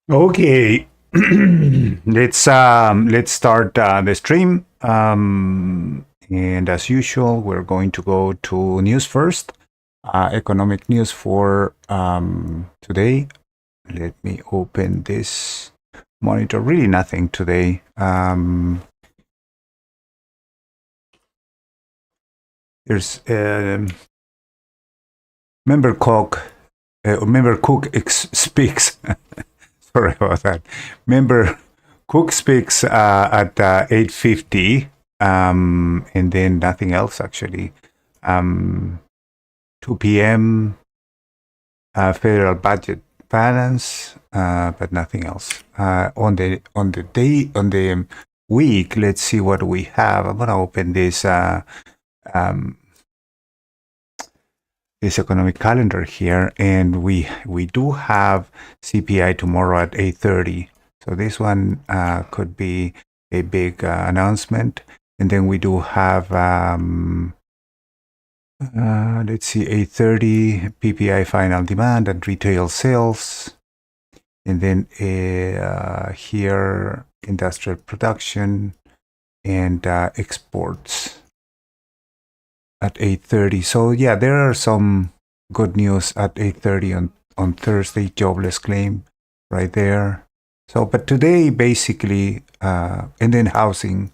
Okay, let's start the stream. And as usual, we're going to go to news first. Economic news for today. Let me open this monitor. Really nothing today. There's member Cook speaks. Sorry about that. Member Cook speaks at 8:50, and then nothing else actually. 2 p.m. Federal budget balance, but nothing else. On the week, let's see what we have. I'm gonna open um, this economic calendar here, and we do have CPI tomorrow at 8:30. So this one could be a big announcement, and then we do have let's see, 8:30 PPI final demand and retail sales, and then here industrial production and exports at 8:30. So yeah, there are some good news at 8:30 on Thursday. Jobless claim right there. So, but today basically, and then housing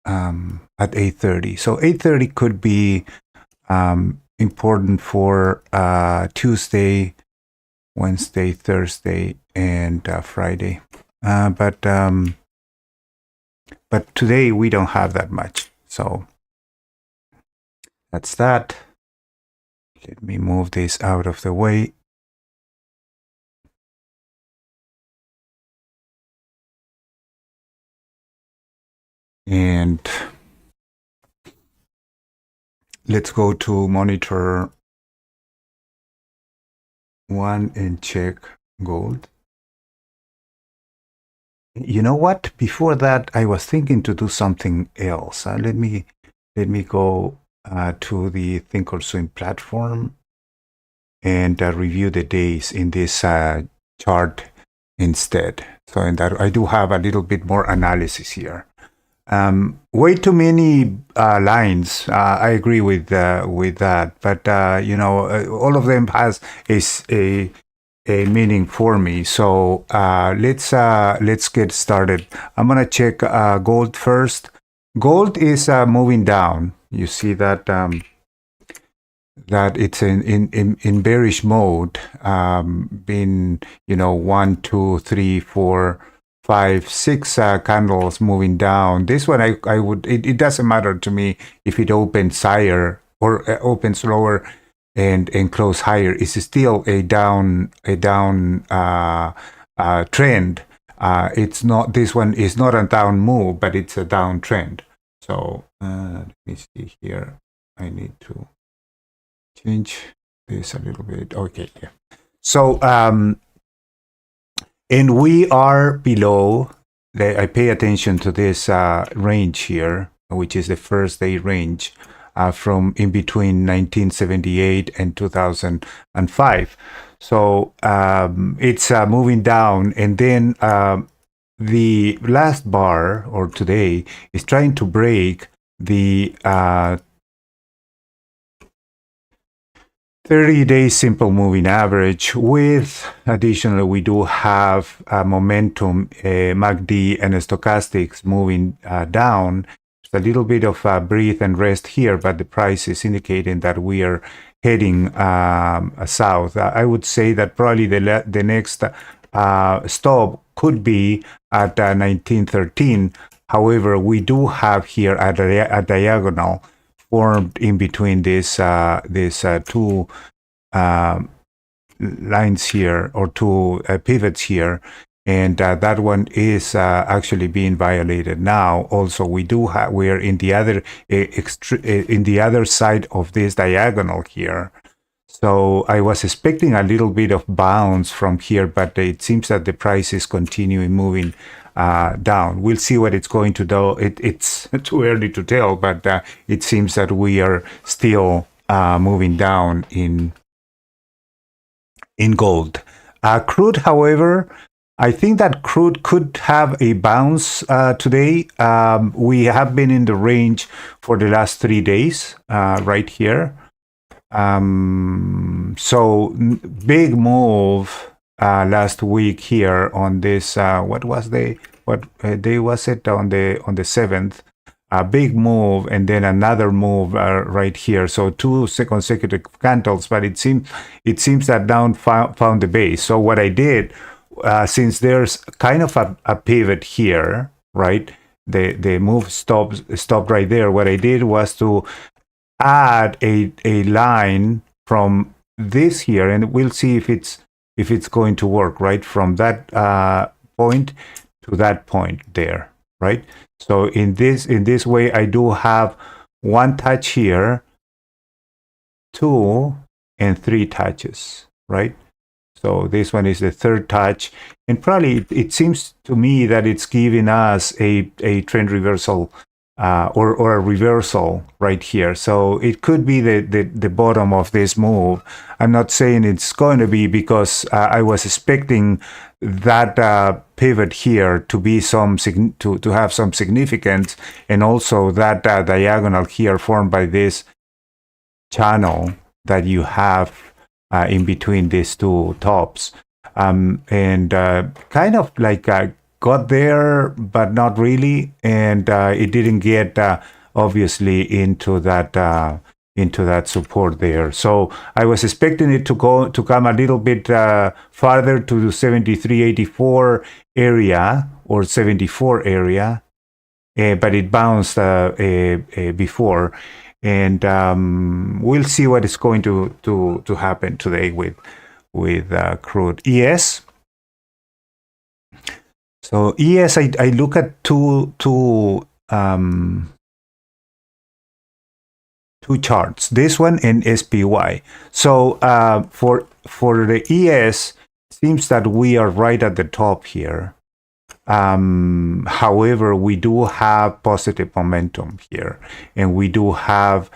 at 8:30. So 8:30 could be important for Tuesday, Wednesday, Thursday, and Friday. But today we don't have that much. So that's that. Let me move this out of the way. And let's go to monitor one and check gold. You know what? Before that, I was thinking to do something else. Let me go to the Think or Swim platform and review the days in this chart instead. So in that, I do have a little bit more analysis here. Way too many lines. I agree with that, but all of them has a meaning for me. So let's get started. I'm gonna check gold first. Gold is moving down. You see that that it's in bearish mode. Been 1, 2, 3, 4, 5, 6 candles moving down. This one I would it doesn't matter to me if it opens higher or opens lower and close higher. It's still a down trend. It's not, this one is not a down move, but it's a down trend. So let me see here. I need to change this a little bit. Okay, yeah. So and we are below. I pay attention to this range here, which is the first day range from in between 1978 and 2005. So it's moving down, and then the last bar, or today, is trying to break the 30-day simple moving average. With additionally, we do have momentum, MACD and stochastics moving down. There's a little bit of breathe and rest here, but the price is indicating that we are heading south. I would say that probably the next stop could be at 1913. However, we do have here a diagonal formed in between these two lines here, or two pivots here, and that one is actually being violated now. Also, we're in the other in the other side of this diagonal here. So I was expecting a little bit of bounce from here, but it seems that the price is continuing moving down. We'll see what it's going to do. It's too early to tell, but it seems that we are still moving down in gold. Crude, however, I think that crude could have a bounce today. We have been in the range for the last 3 days, right here. So big move last week here on this. What was what day was it on the 7th? A big move and then another move right here. So two consecutive candles, but it seems that down found the base. So what I did, since there's kind of a pivot here, right? The move stopped right there. What I did was to add a line from this here, and we'll see if it's going to work, right? From that point to that point there, right? So in this way, I do have one touch here, 2 and 3 touches, right? So this one is the third touch, and probably it seems to me that it's giving us a trend reversal or a reversal right here. So it could be the bottom of this move. I'm not saying it's going to be, because I was expecting that pivot here to be to have some significance, and also that diagonal here formed by this channel that you have in between these two tops, and kind of like got there, but not really, and it didn't get obviously into that support there. So I was expecting it to come a little bit farther to the 73.84 area or 74 area, but it bounced before. And we'll see what is going to happen today with crude. ES. So ES, I look at two charts. This one and SPY. So for the ES, seems that we are right at the top here. However, we do have positive momentum here, and we do have,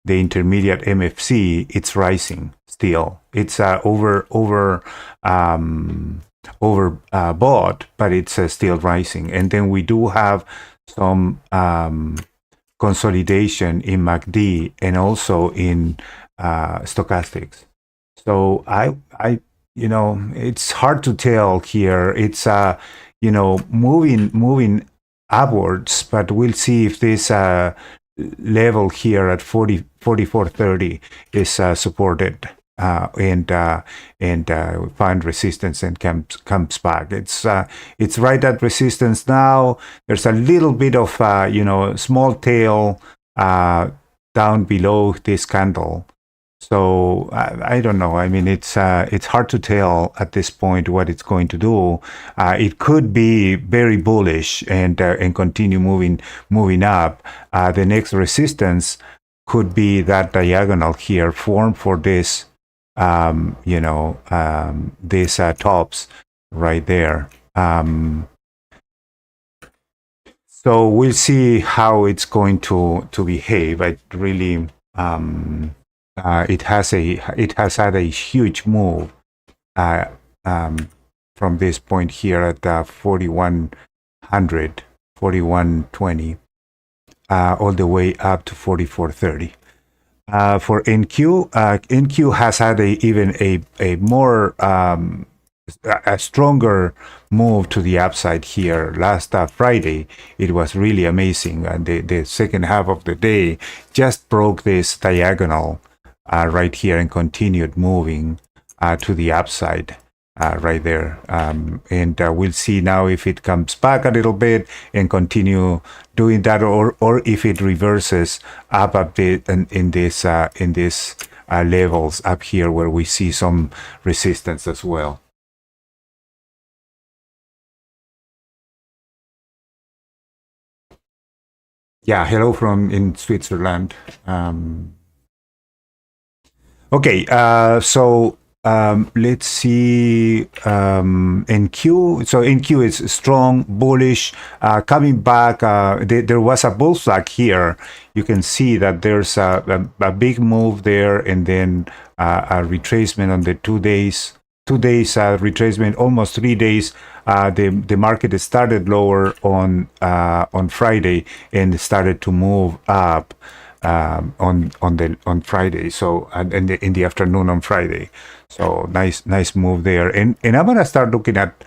the intermediate MFC, it's rising still. It's bought, but it's still rising. And then we do have some consolidation in MACD and also in stochastics. So I it's hard to tell here. It's moving upwards, but we'll see if this level here at 44.30 is supported and find resistance and comes back. It's right at resistance now. There's a little bit of small tail down below this candle. So I don't know. I mean, it's hard to tell at this point what it's going to do. It could be very bullish and continue moving up. The next resistance could be that diagonal here formed for this, these tops right there. So we'll see how it's going to behave. I really. It has had a huge move from this point here at 4100, 4120, all the way up to 4430. For NQ, NQ has had even a more a stronger move to the upside here. Last Friday, it was really amazing, and the second half of the day just broke this diagonal right here and continued moving to the upside right there. And we'll see now if it comes back a little bit and continue doing that, or if it reverses up a bit in this levels up here where we see some resistance as well. Yeah, hello from in Switzerland. Okay, so let's see, NQ. So NQ is strong, bullish, coming back. There was a bull flag here. You can see that there's a big move there, and then a retracement on the 2 days. 2 days retracement, almost 3 days. The market started lower on Friday and started to move up on Friday. So and in the afternoon on Friday. So nice move there. And I'm gonna start looking at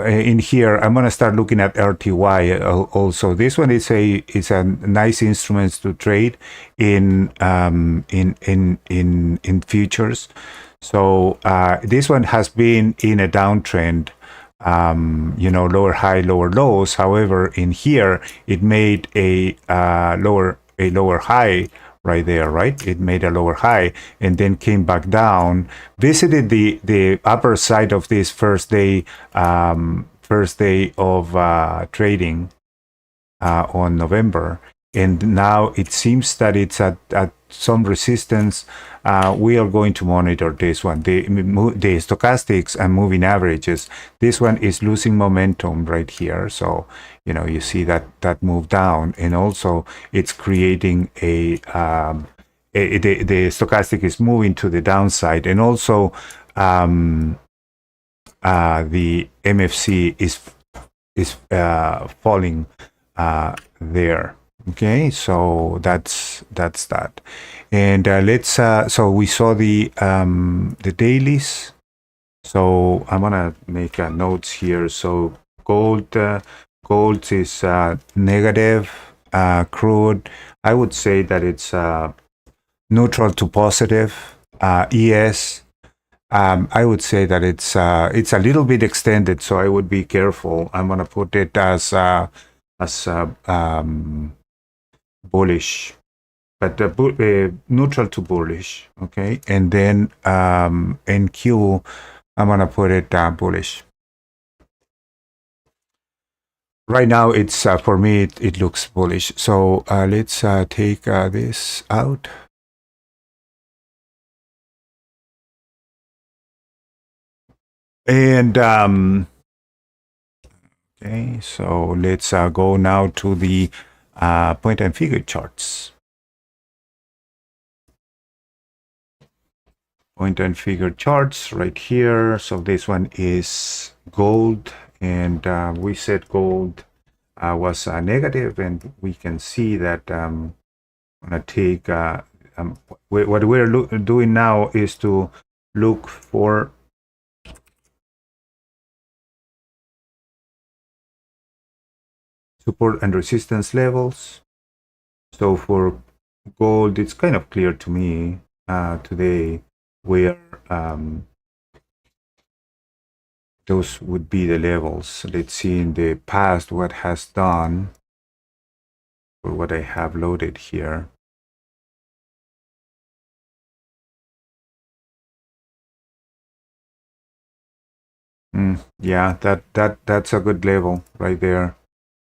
in here. I'm gonna start looking at RTY also. This one is a nice instrument to trade in futures. So this one has been in a downtrend. Lower high, lower lows. However, in here, it made a lower high right there, right? It made a lower high and then came back down, visited the upper side of this first day of trading on November, and now it seems that it's at some resistance. We are going to monitor this one, the stochastics and moving averages. This one is losing momentum right here, so you see that move down, and also it's creating the stochastic is moving to the downside, and also the MFC is falling there. Okay, so that's that. And let's so we saw the dailies. So I'm gonna make notes here. So gold is negative. Crude, I would say that it's neutral to positive. ES, I would say that it's a little bit extended, so I would be careful. I'm gonna put it as bullish, but neutral to bullish. Okay, and then NQ, I'm gonna put it bullish. Right now, it's for me it looks bullish. So let's take this out. And okay, so let's go now to the point and figure charts. Point and figure charts right here. So this one is gold, and we said gold was negative, and we can see that I'm gonna take what we're doing now is to look for support and resistance levels. So for gold, it's kind of clear to me today where those would be the levels. Let's see in the past what has done, or what I have loaded here. Yeah, that's a good level right there.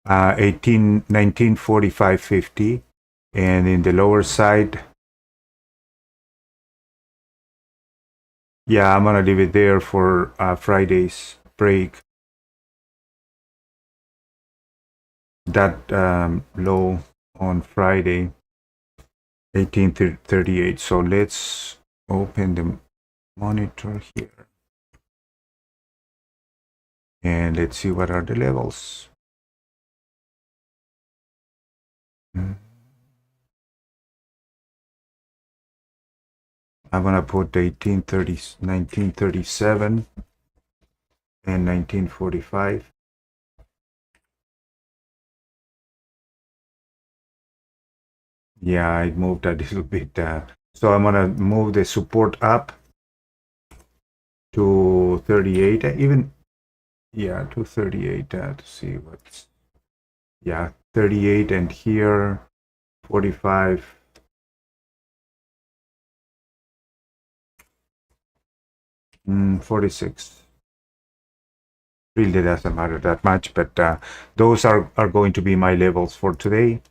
1945.50, and in the lower side, yeah, I'm gonna leave it there for Friday's break. That low on Friday, 1838. So let's open the monitor here, and let's see what are the levels. I'm gonna put 1937 and 1945. Yeah, I moved a little bit. So I'm gonna move the support up to 38, even, yeah, to 38 to see what's, yeah, 38, and here 45. 46. Really doesn't matter that much, but those are going to be my levels for today.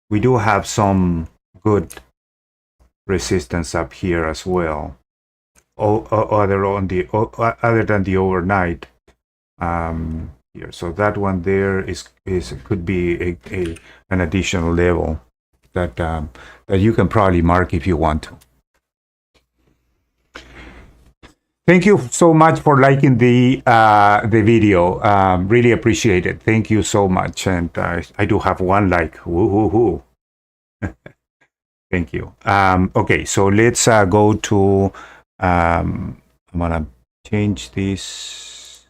We do have some good resistance up here as well. Other than the overnight here. So that one there is could be an additional level that that you can probably mark if you want to. Thank you so much for liking the video. Really appreciate it. Thank you so much. And I do have one like. Woo-hoo-hoo. Thank you. Okay, so let's go to. I'm gonna change this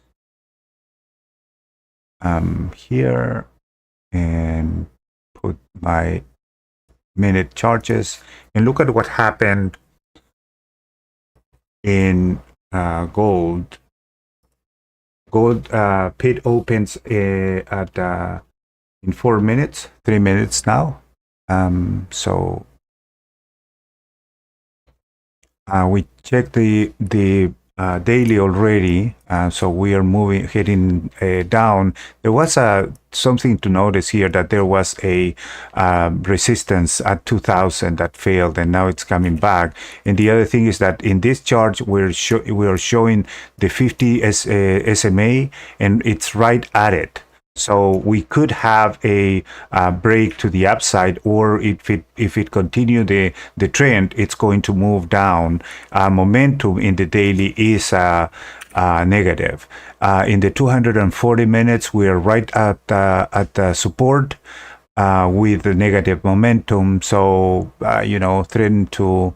here and put my minute charges and look at what happened in gold. Gold pit opens at in 4 minutes, 3 minutes now. So we checked the daily already, so we are heading down. There was something to notice here, that there was a resistance at 2000 that failed, and now it's coming back. And the other thing is that in this chart we are showing the 50 SMA, and it's right at it. So we could have a break to the upside, or if it continue the trend, it's going to move down. Momentum in the daily is negative. In the 240 minutes, we are right at support with the negative momentum. So threaten to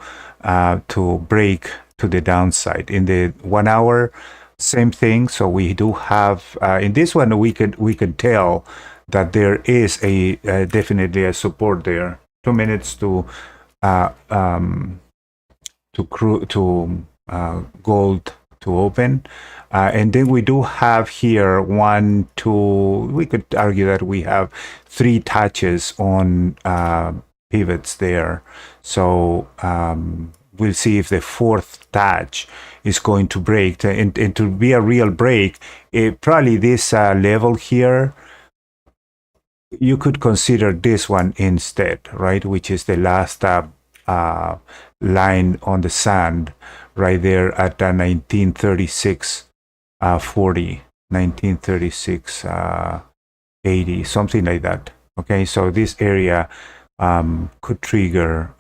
break to the downside. In the 1 hour, same thing. So we do have in this one we could tell that there is a definitely a support there. 2 minutes to gold to open, and then we do have here 1, 2. We could argue that we have 3 touches on pivots there. So we'll see if the 4th touch is going to break, and to be a real break, probably this level here, you could consider this one instead, right? Which is the last line on the sand right there at 1936 40, 1936 80, something like that. Okay, so this area could trigger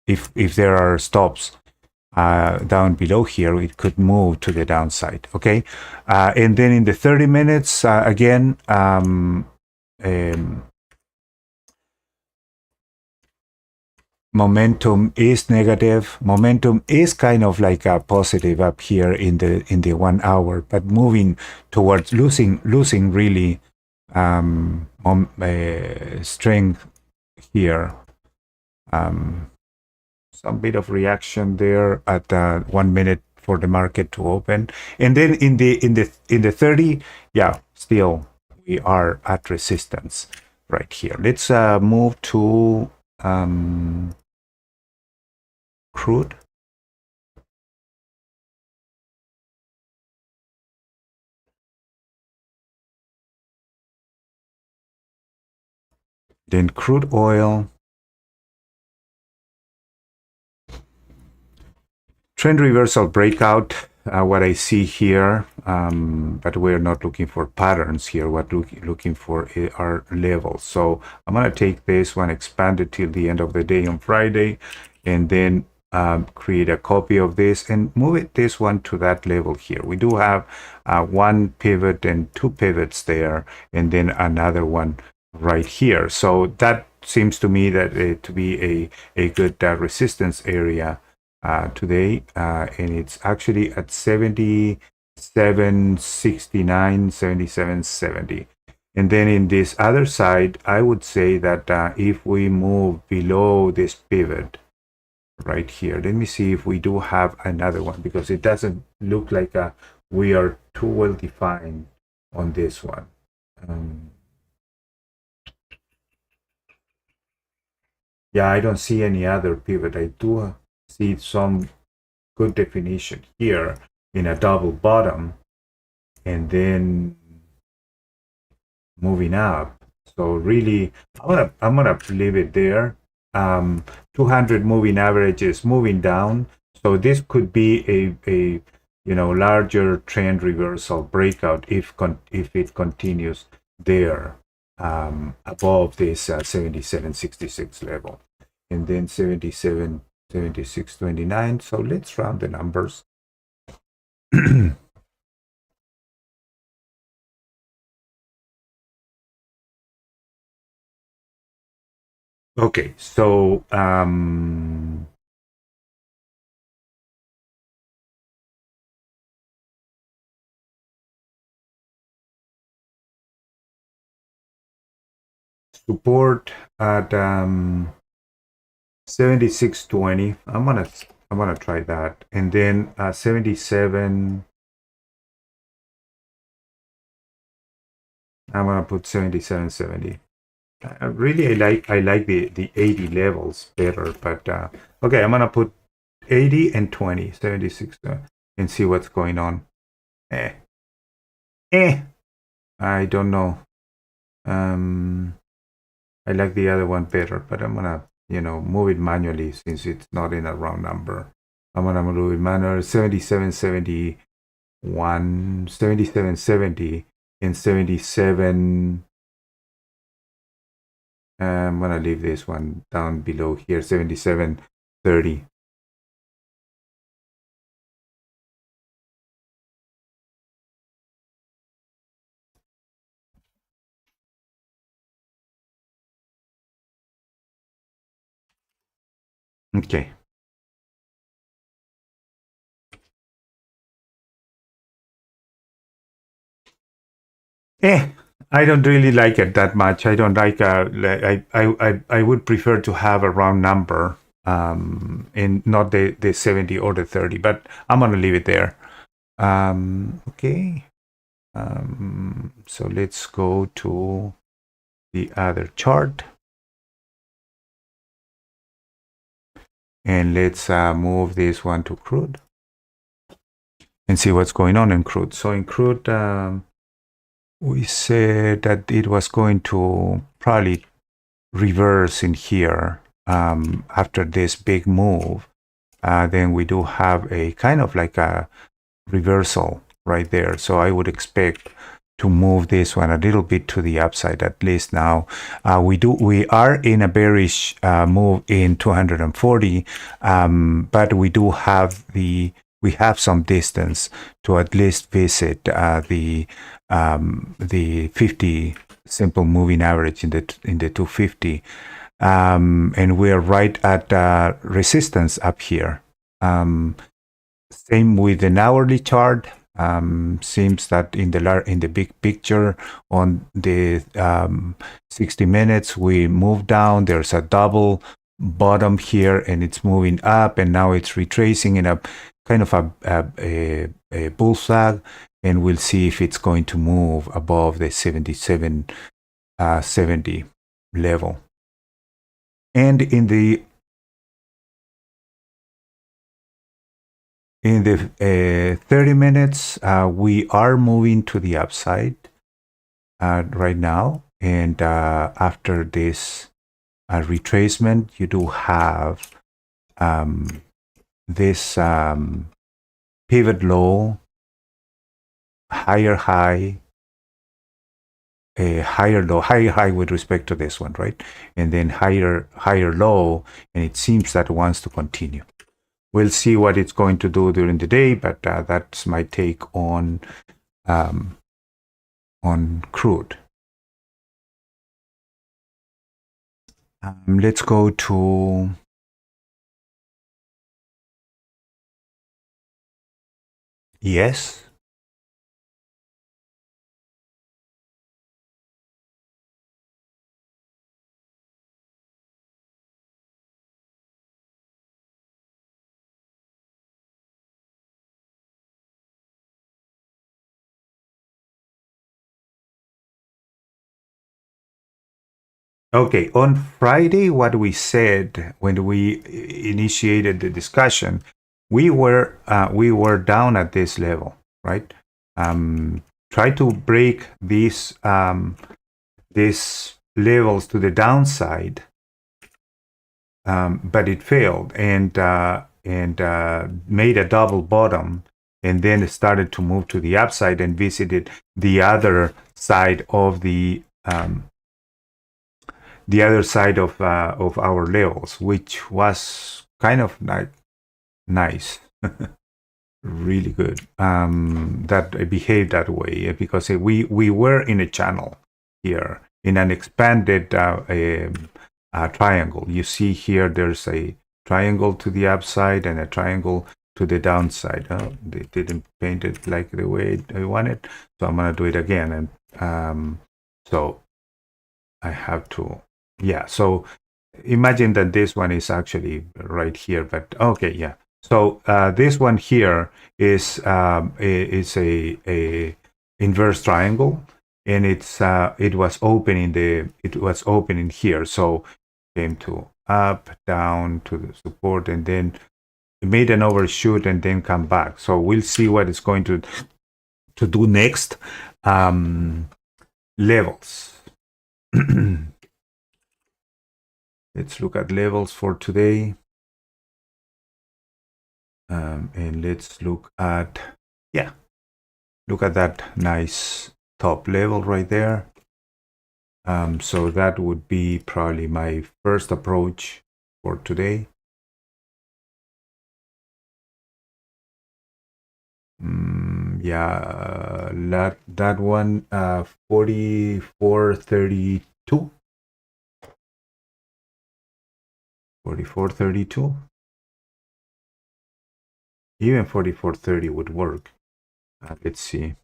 if there are stops down below here, it could move to the downside. Okay, and then in the 30 minutes again, momentum is negative. Momentum is kind of like a positive up here in the 1 hour, but moving towards losing really strength here. Some bit of reaction there at 1 minute for the market to open, and then in the 30, yeah, still we are at resistance right here. Let's move to crude. Then crude oil. Trend reversal breakout, what I see here, but we're not looking for patterns here. What looking for are levels. So I'm going to take this one, expand it till the end of the day on Friday, and then create a copy of this and move it this one to that level here. We do have 1 pivot and 2 pivots there, and then another one right here. So that seems to me that to be a good resistance area today, and it's actually at 77.69, 77.70. And then in this other side, I would say that if we move below this pivot right here, let me see if we do have another one, because it doesn't look like we are too well defined on this one. Yeah, I don't see any other pivot. I do see some good definition here in a double bottom, and then moving up. So really, I'm gonna leave it there. 200 moving averages moving down. So this could be a larger trend reversal breakout if it continues there above this 77.66 level, and then 77.7629. So let's round the numbers. Okay, so support at 76.20. I'm gonna try that, and then 77. I'm gonna put 77.70. Really, I like the 80 levels better, but okay, I'm gonna put 80 and 20, 76, and see what's going on. I don't know. I like the other one better, but I'm gonna move it manually since it's not in a round number. I'm gonna move it manually. 77.71, 77.70, and 77. I'm gonna leave this one down below here, 77.30. Okay. I don't really like it that much. I don't like I would prefer to have a round number, and not the 70 or the 30, but I'm gonna leave it there. Okay. So let's go to the other chart, and let's move this one to crude and see what's going on in crude. So in crude, we said that it was going to probably reverse in here after this big move. Then we do have a kind of like a reversal right there. So I would expect to move this one a little bit to the upside, at least now. We are in a bearish move in 240, but we have some distance to at least visit the 50 simple moving average in the 250, and we're right at resistance up here. Same with an hourly chart. Seems that in the big picture on the 60 minutes we move down. There's a double bottom here, and it's moving up, and now it's retracing in a kind of a bull flag, and we'll see if it's going to move above the 77.70 level. And in the 30 minutes, we are moving to the upside right now. And after this retracement, you do have this pivot low, higher high, a higher low, higher high with respect to this one, right? And then higher low, and it seems that wants to continue. We'll see what it's going to do during the day, but that's my take on crude. Let's go to yes. Okay, on Friday, what we said when we initiated the discussion, we were down at this level, right? Try to break these levels to the downside, but it failed and made a double bottom, and then it started to move to the upside and visited the other side of the other side of our levels, which was kind of like nice. Really good that it behaved that way, because we were in a channel here in an expanded triangle. You see here there's a triangle to the upside and a triangle to the downside. They didn't paint it like the way I wanted, so I'm gonna do it again. And so I have to, yeah, so imagine that this one is actually right here, but okay, yeah. So this one here is a inverse triangle, and it was opening here. So came to up, down to the support, and then it made an overshoot and then come back. So we'll see what it's going to do next. Levels. Let's look at levels for today. And let's look at, yeah, look at that nice top level right there. So that would be probably my first approach for today. Yeah, that one, 44.32. 44.32. Even 44.30 would work. Let's see.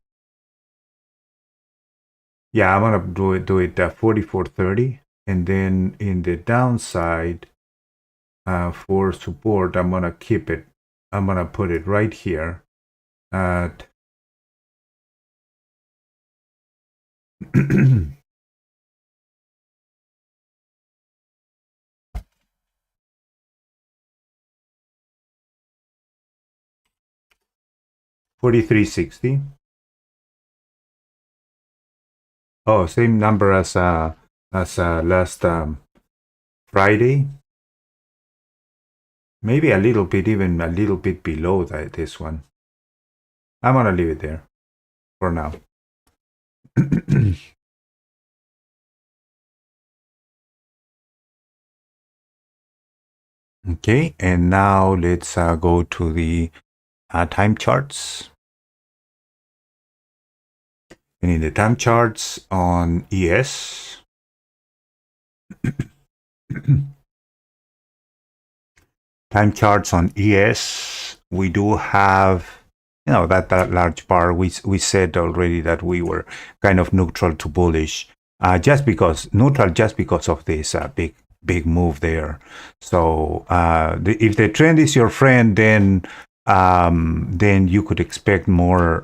Yeah, I'm gonna do it 44.30, and then in the downside for support, I'm gonna keep it. I'm gonna put it right here at 43.60. Oh, same number as last Friday. Maybe a little bit, even a little bit below this one. I'm gonna leave it there for now. Okay, and now let's go to the time charts. And in the time charts on ES, time charts on ES, we do have, you know, that large bar. We said already that we were kind of neutral to bullish, just because of this big move there. So if the trend is your friend, then you could expect more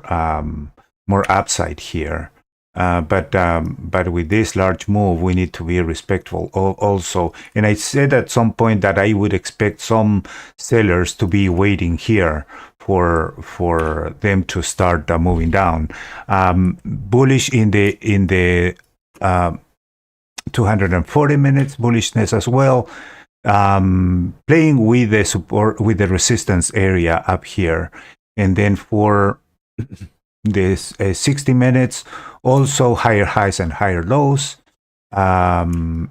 upside here. But with this large move, we need to be respectful also. And I said at some point that I would expect some sellers to be waiting here for them to start moving down. Bullish in the 240 minutes bullishness as well. Playing with the support, with the resistance area up here, and then for this 60 minutes, also higher highs and higher lows, and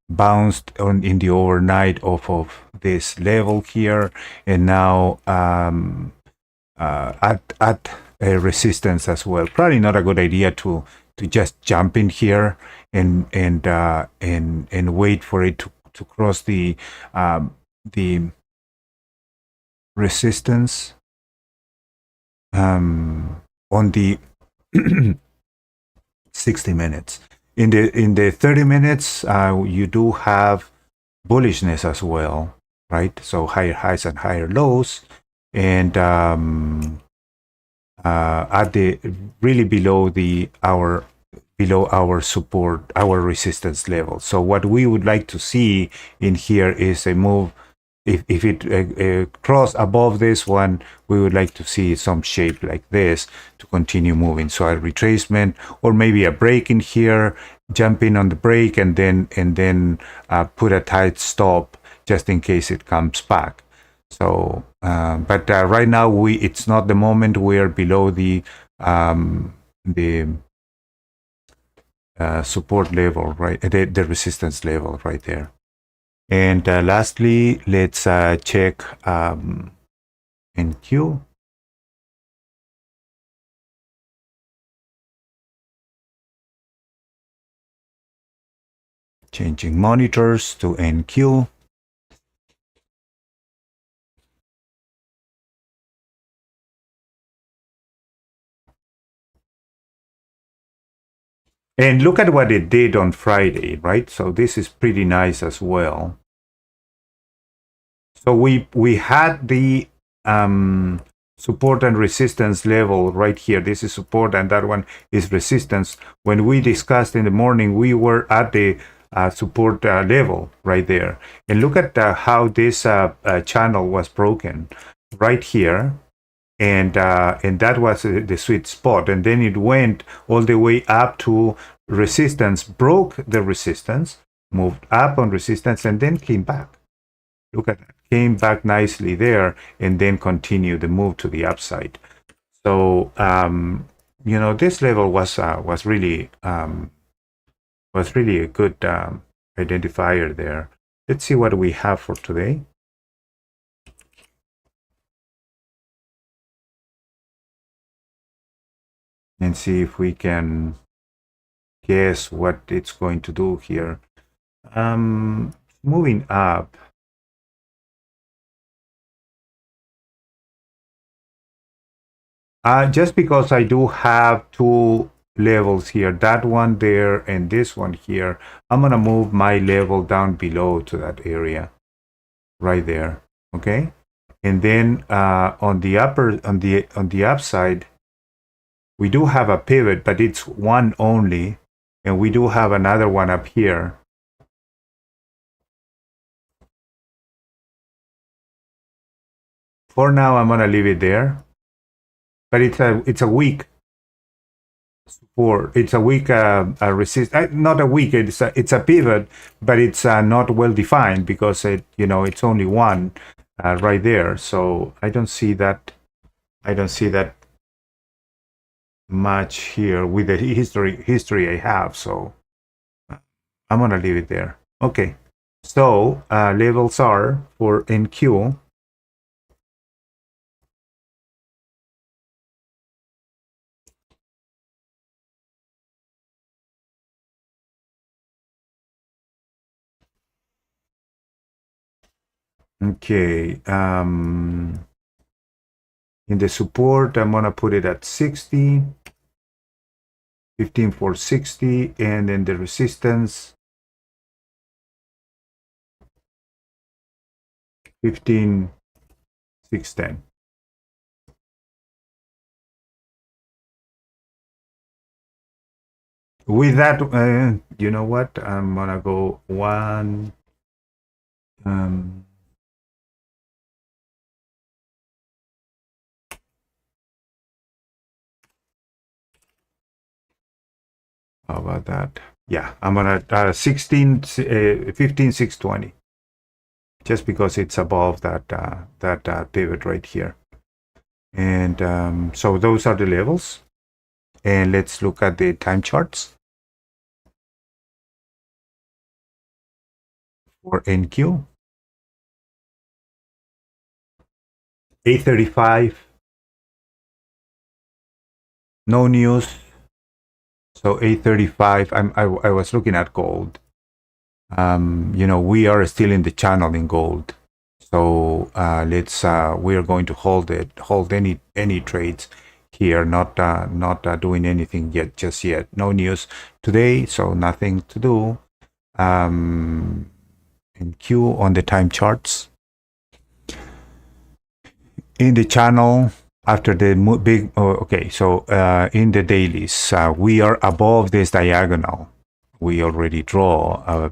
bounced in the overnight off of this level here, and now at a resistance as well. Probably not a good idea to just jump in here and wait for it to cross the resistance on the 60 minutes. In the 30 minutes, you do have bullishness as well, right? So higher highs and higher lows, and at the really below our support, our resistance level. So what we would like to see in here is a move if it cross above this one, we would like to see some shape like this to continue moving. So a retracement or maybe a break in here, jump in on the break, and then put a tight stop just in case it comes back. So, but right now it's not the moment. We are below the support level, right? The resistance level right there. And lastly, let's check NQ. Changing monitors to NQ. And look at what it did on Friday, right? So this is pretty nice as well. So we had the support and resistance level right here. This is support and that one is resistance. When we discussed in the morning, we were at the support level right there. And look at how this channel was broken right here. And that was the sweet spot. And then it went all the way up to resistance, broke the resistance, moved up on resistance, and then came back. Look at that. Came back nicely there, and then continued the move to the upside. So you know, this level was really a good identifier there. Let's see what we have for today. And see if we can guess what it's going to do here. Moving up. Just because I do have two levels here, that one there and this one here, I'm gonna move my level down below to that area right there. Okay, and then on the upside, we do have a pivot, but it's one only, and we do have another one up here. For now, I'm gonna leave it there. But it's a weak support. It's a weak resist. Not a weak. It's a pivot, but it's not well defined because it's only one right there. So I don't see that. I don't see that much here with the history I have. So I'm gonna leave it there. Okay. So levels are for NQ. Okay. In the support, I'm gonna put it at 60, 15,460, and then the resistance 15,610. With that, you know what? I'm gonna go one. How about that? Yeah, I'm gonna 15,620. Just because it's above that pivot right here. And so those are the levels. And let's look at the time charts for NQ. 835. No news. So 835. I was looking at gold. We are still in the channel in gold. So we are going to hold any trades here, not doing anything just yet. No news today, so nothing to do. And Q on the time charts. In the channel, after the big, okay, so in the dailies, we are above this diagonal. We already draw,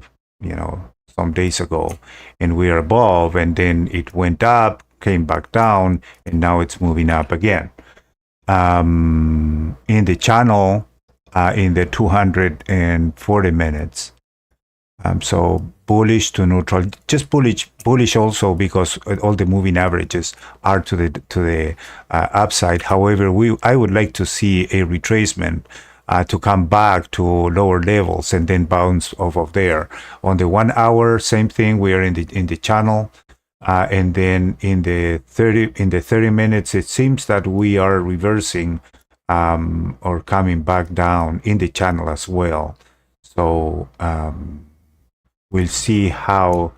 some days ago, and we are above, and then it went up, came back down, and now it's moving up again. In the channel, in the 240 minutes. So bullish to neutral, just bullish also because all the moving averages are to the upside. However, I would like to see a retracement to come back to lower levels and then bounce off of there. On the 1 hour, same thing. We are in the channel. And then in the 30 minutes, it seems that we are reversing or coming back down in the channel as well. So we'll see how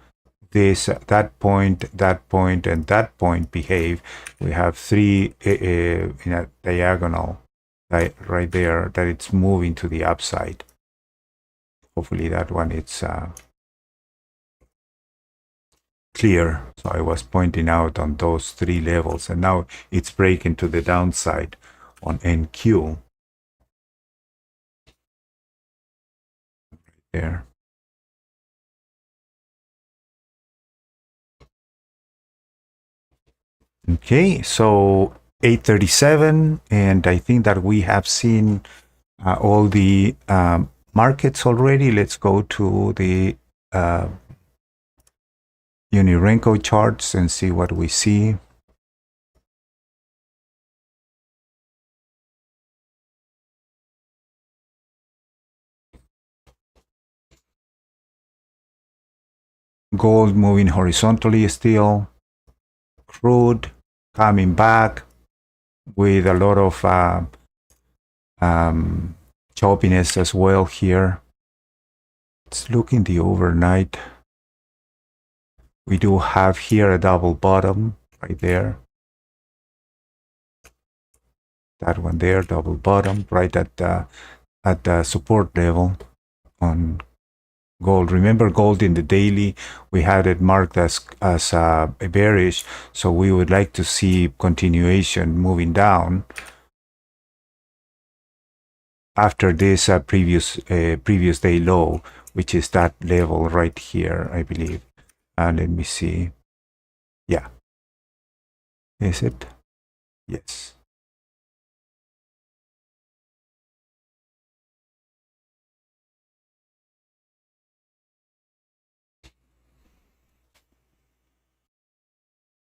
that point, and that point behave. We have three in a diagonal right there that it's moving to the upside. Hopefully that one it's clear. So I was pointing out on those three levels, and now it's breaking to the downside on NQ. There. Okay, so 8:37, and I think that we have seen all the markets already. Let's go to the Renko charts and see what we see. Gold moving horizontally still. Crude coming back with a lot of choppiness as well here. Let's look in the overnight. We do have here a double bottom right there. That one there, double bottom, right at the support level on gold. Remember, gold in the daily, we had it marked as bearish, so we would like to see continuation moving down after this previous day low, which is that level right here, I believe. Let me see. Yeah. Is it? Yes.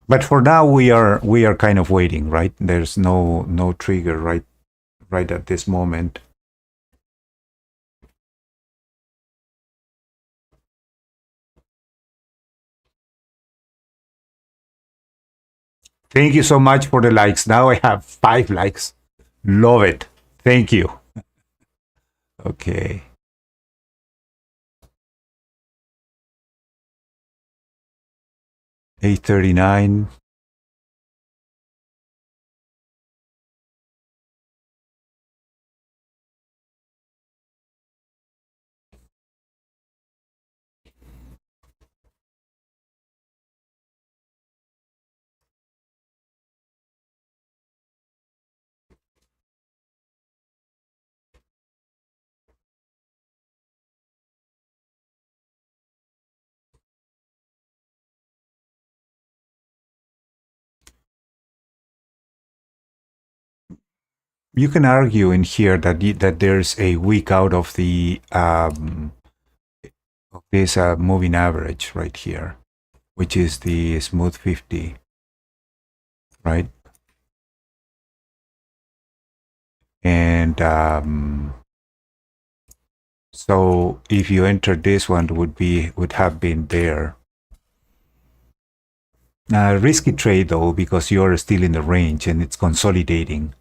But for now, we are kind of waiting, right? There's no trigger right at this moment. Thank you so much for the likes. Now I have 5 likes. Love it. Thank you. Okay. $8.39. You can argue in here that there's a week out of the of this moving average right here, which is the smooth 50, right? And so if you enter this one, would have been there. Risky trade though, because you're still in the range and it's consolidating.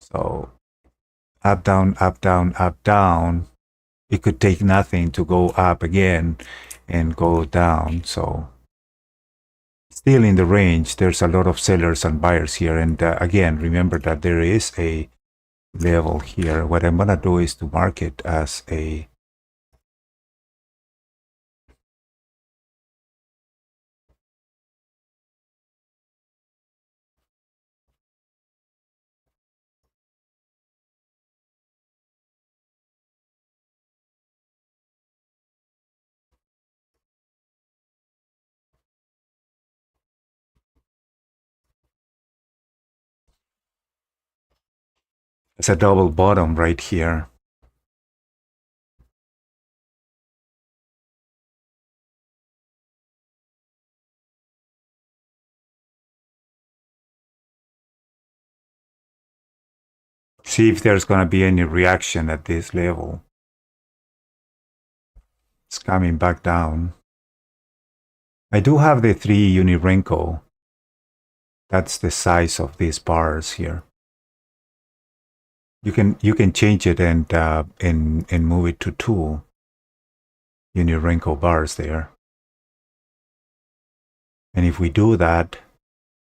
So up, down, up, down, up, down. It could take nothing to go up again and go down. So still in the range, there's a lot of sellers and buyers here. And again, remember that there is a level here. What I'm gonna do is to mark it as a It's a double bottom right here. See if there's going to be any reaction at this level. It's coming back down. I do have the 3-unit Renko. That's the size of these bars here. You can change it and move it to 2-unit Renko bars there. And if we do that,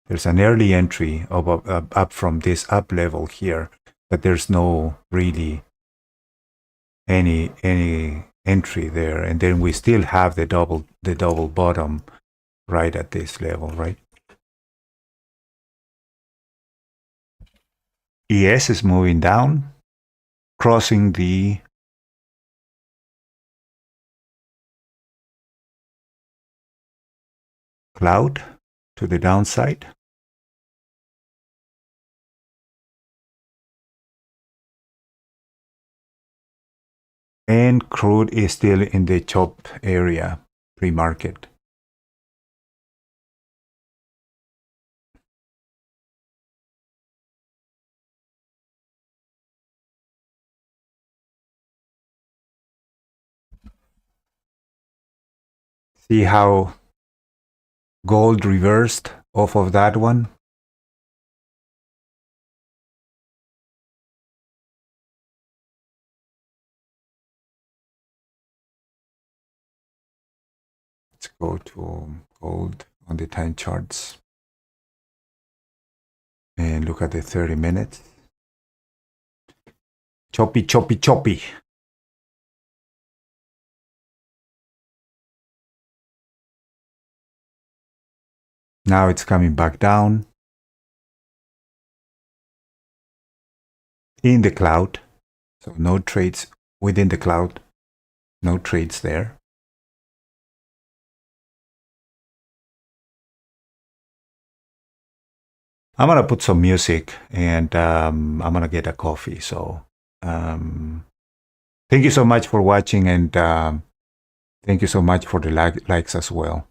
there's an early entry up from this up level here, but there's no really any entry there, and then we still have the double bottom right at this level, right? ES is moving down, crossing the cloud to the downside. And crude is still in the chop area pre-market. See how gold reversed off of that one? Let's go to gold on the time charts and look at the 30 minutes. Choppy, choppy, choppy. Now it's coming back down in the cloud. So no trades within the cloud, no trades there. I'm gonna put some music and I'm gonna get a coffee. So thank you so much for watching, and thank you so much for the likes as well.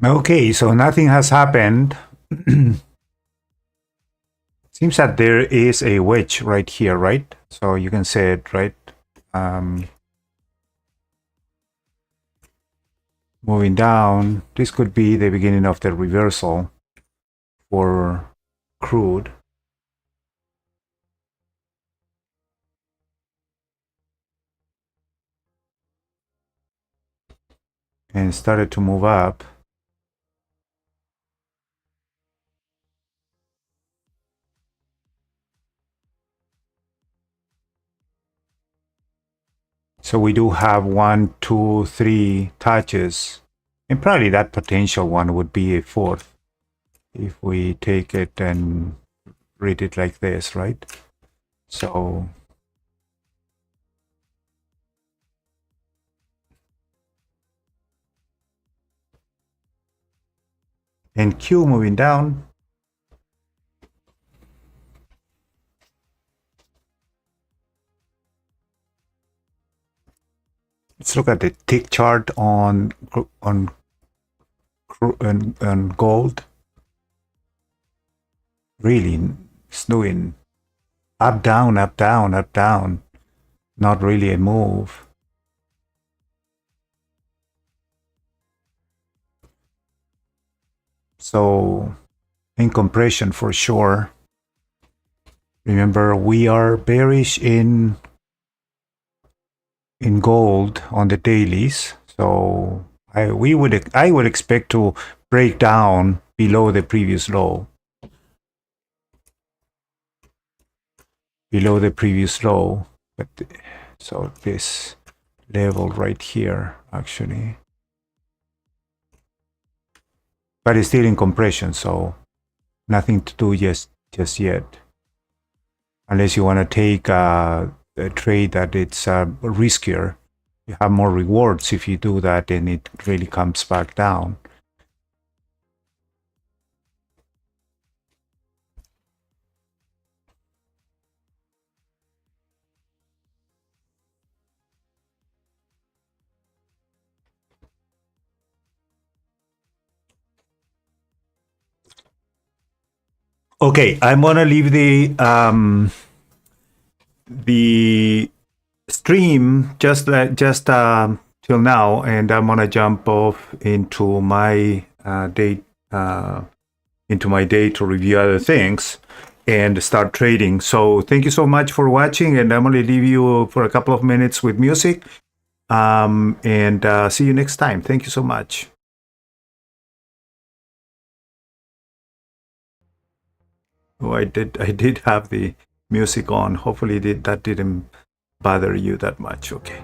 Okay, so nothing has happened. Seems that there is a wedge right here, right? So you can say it, right? Moving down, this could be the beginning of the reversal for crude. And started to move up. So we do have 1, 2, 3 touches. And probably that potential one would be a fourth if we take it and read it like this, right? So and Q moving down. Let's look at the tick chart on gold. Really, it's doing up, down, up, down, up, down. Not really a move. So in compression for sure. Remember, we are bearish in gold on the dailies. So I would expect to break down below the previous low. Below the previous low. But so this level right here actually. But it's still in compression, so nothing to do just yet. Unless you want to take a trade that it's riskier. You have more rewards if you do that and it really comes back down. Okay, I'm gonna leave the stream just till now, and I'm gonna jump off into my day to review other things and start trading. So thank you so much for watching, and I'm gonna leave you for a couple of minutes with music, and see you next time. Thank you so much. Oh, I did have the music on. Hopefully that didn't bother you that much. Okay.